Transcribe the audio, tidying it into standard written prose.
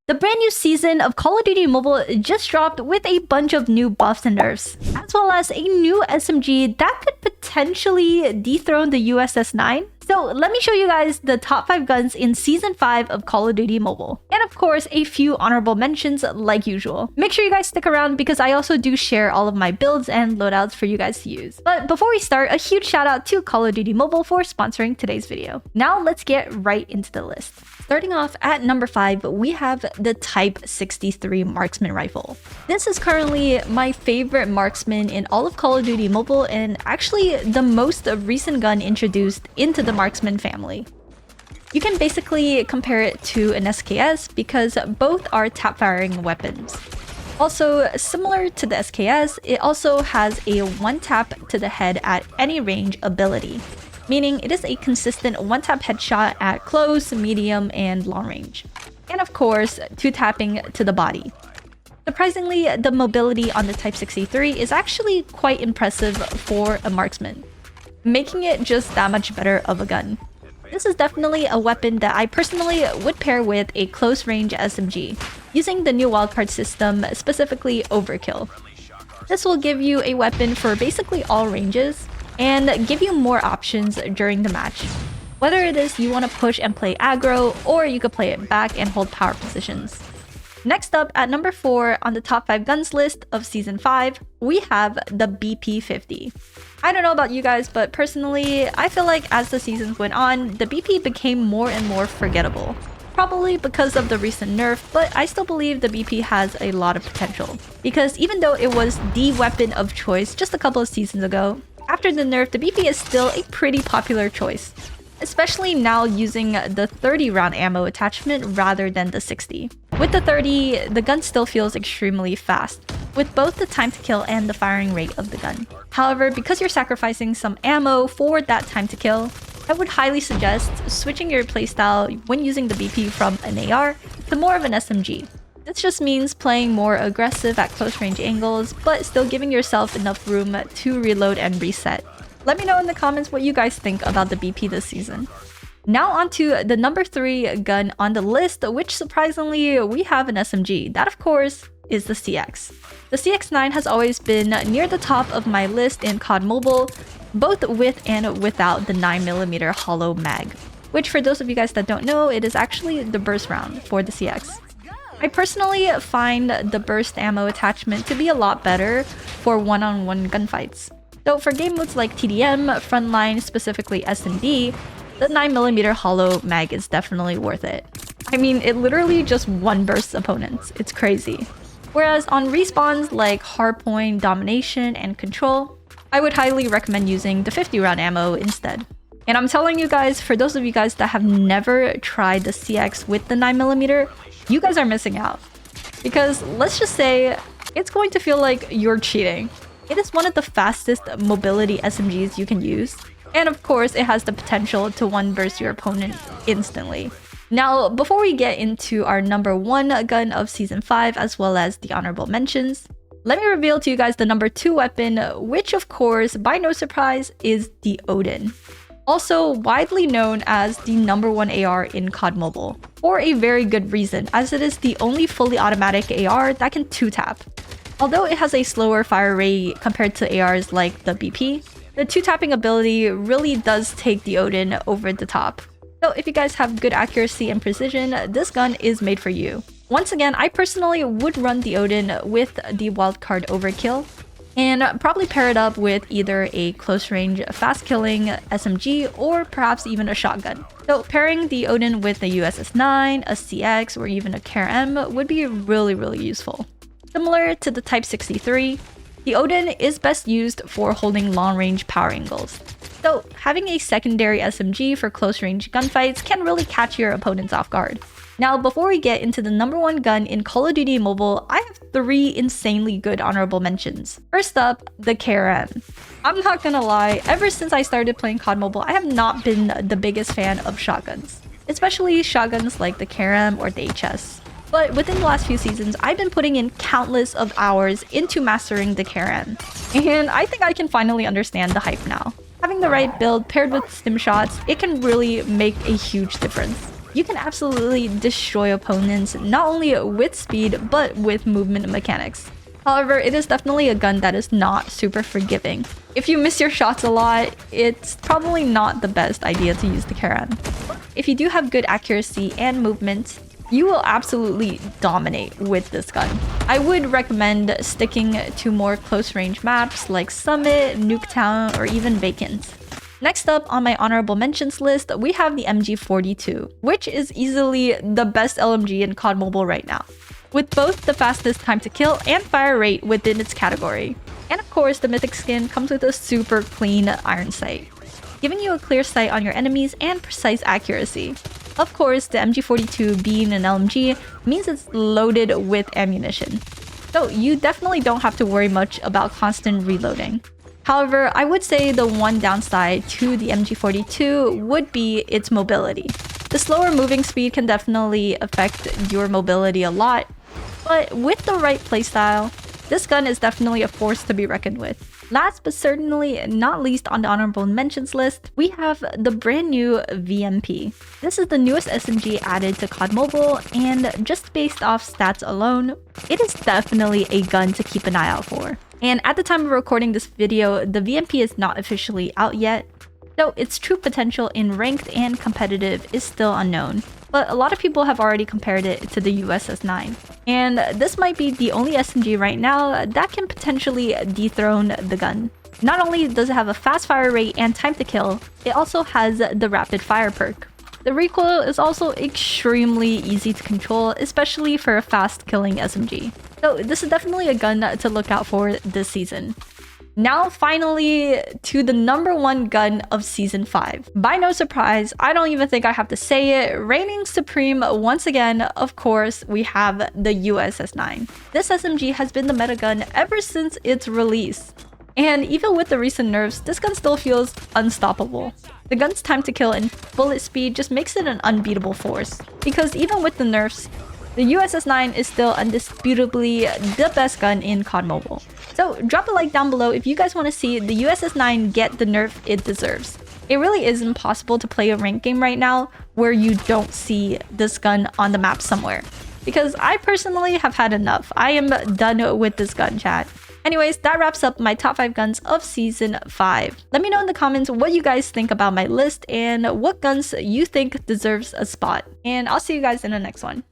The brand new season of Call of Duty Mobile just dropped with a bunch of new buffs and nerfs, as well as a new SMG that could potentially dethrone the USS-9. So let me show you guys the top 5 guns in Season 5 of Call of Duty Mobile. And of course, a few honorable mentions like usual. Make sure you guys stick around because I also do share all of my builds and loadouts for you guys to use. But before we start, a huge shout out to Call of Duty Mobile for sponsoring today's video. Now let's get right into the list. Starting off at number 5, we have the Type 63 Marksman Rifle. This is currently my favorite marksman in all of Call of Duty Mobile and actually the most recent gun introduced into the marksman family. You can basically compare it to an SKS because both are tap-firing weapons. Also, similar to the SKS, it also has a one-tap to the head at any range ability, meaning it is a consistent one-tap headshot at close, medium, and long range. And of course, 2-tapping to the body. Surprisingly, the mobility on the Type 63 is actually quite impressive for a marksman, making it just that much better of a gun. This is definitely a weapon that I personally would pair with a close-range SMG, using the new wildcard system, specifically Overkill. This will give you a weapon for basically all ranges, and give you more options during the match. Whether it is you want to push and play aggro, or you could play it back and hold power positions. Next up, at number 4 on the top 5 guns list of Season 5, we have the BP-50. I don't know about you guys, but personally, I feel like as the seasons went on, the BP became more and more forgettable. Probably because of the recent nerf, but I still believe the BP has a lot of potential. Because even though it was the weapon of choice just a couple of seasons ago, after the nerf, the BP is still a pretty popular choice, especially now using the 30 round ammo attachment rather than the 60. With the 30, the gun still feels extremely fast, with both the time to kill and the firing rate of the gun. However, because you're sacrificing some ammo for that time to kill, I would highly suggest switching your playstyle when using the BP from an AR to more of an SMG. This just means playing more aggressive at close range angles, but still giving yourself enough room to reload and reset. Let me know in the comments what you guys think about the BP this season. Now onto the number 3 gun on the list, which surprisingly we have an SMG. That of course is the CX. The CX-9 has always been near the top of my list in COD Mobile, both with and without the 9mm hollow mag. Which for those of you guys that don't know, it is actually the burst round for the CX. I personally find the burst ammo attachment to be a lot better for one-on-one gunfights. Though for game modes like TDM, Frontline, specifically S&D, the 9mm hollow mag is definitely worth it. I mean, it literally just one-bursts opponents. It's crazy. Whereas on respawns like Hardpoint, Domination, and Control, I would highly recommend using the 50 round ammo instead. And I'm telling you guys, for those of you guys that have never tried the CX with the 9mm, you guys are missing out. Because let's just say, it's going to feel like you're cheating. It is one of the fastest mobility SMGs you can use. And of course, it has the potential to one-burst your opponent instantly. Now, before we get into our number 1 gun of Season 5, as well as the honorable mentions, let me reveal to you guys the number 2 weapon, which of course, by no surprise, is the Odin. Also widely known as the number 1 AR in COD Mobile, for a very good reason, as it is the only fully automatic AR that can 2-tap. Although it has a slower fire rate compared to ARs like the BP, the 2-tapping ability really does take the Odin over the top. So if you guys have good accuracy and precision, this gun is made for you. Once again, I personally would run the Odin with the wildcard Overkill, and probably pair it up with either a close-range, fast-killing SMG, or perhaps even a shotgun. So pairing the Odin with a USS-9, a CX, or even a KRM would be really useful. Similar to the Type 63, the Odin is best used for holding long-range power angles. So having a secondary SMG for close-range gunfights can really catch your opponents off guard. Now, before we get into the number 1 gun in Call of Duty Mobile, I have 3 insanely good honorable mentions. First up, the KRM. I'm not gonna lie, ever since I started playing COD Mobile, I have not been the biggest fan of shotguns. Especially shotguns like the KRM or the HS. But within the last few seasons, I've been putting in countless of hours into mastering the KRM. And I think I can finally understand the hype now. Having the right build paired with stim shots, it can really make a huge difference. you can absolutely destroy opponents, not only with speed, but with movement mechanics. However, it is definitely a gun that is not super forgiving. If you miss your shots a lot, it's probably not the best idea to use the Karan. If you do have good accuracy and movement, you will absolutely dominate with this gun. I would recommend sticking to more close-range maps like Summit, Nuketown, or even Vacant. Next up on my honorable mentions list, we have the MG42, which is easily the best LMG in COD Mobile right now, with both the fastest time to kill and fire rate within its category. And of course, the Mythic skin comes with a super clean iron sight, giving you a clear sight on your enemies and precise accuracy. Of course, the MG42 being an LMG means it's loaded with ammunition, so you definitely don't have to worry much about constant reloading. However, I would say the one downside to the MG42 would be its mobility. The slower moving speed can definitely affect your mobility a lot, but with the right playstyle, this gun is definitely a force to be reckoned with. Last but certainly not least on the honorable mentions list, we have the brand new VMP. This is the newest SMG added to COD Mobile, and just based off stats alone, it is definitely a gun to keep an eye out for. And at the time of recording this video, the VMP is not officially out yet, so its true potential in ranked and competitive is still unknown. But a lot of people have already compared it to the USS9. And this might be the only SMG right now that can potentially dethrone the gun. Not only does it have a fast fire rate and time to kill, it also has the rapid fire perk. The recoil is also extremely easy to control, especially for a fast killing SMG. So this is definitely a gun to look out for this season. Now finally to the #1 gun of Season 5. By no surprise, I don't even think I have to say it, reigning supreme once again, of course, we have the USS9. This SMG has been the meta gun ever since its release. And even with the recent nerfs, this gun still feels unstoppable. The gun's time to kill and bullet speed just makes it an unbeatable force. Because even with the nerfs, the USS9 is still undisputably the best gun in COD Mobile. So drop a like down below if you guys want to see the USS9 get the nerf it deserves. It really is impossible to play a ranked game right now where you don't see this gun on the map somewhere. Because I personally have had enough. I am done with this gun, chat. Anyways, that wraps up my top 5 guns of Season 5. Let me know in the comments what you guys think about my list and what guns you think deserves a spot. And I'll see you guys in the next one.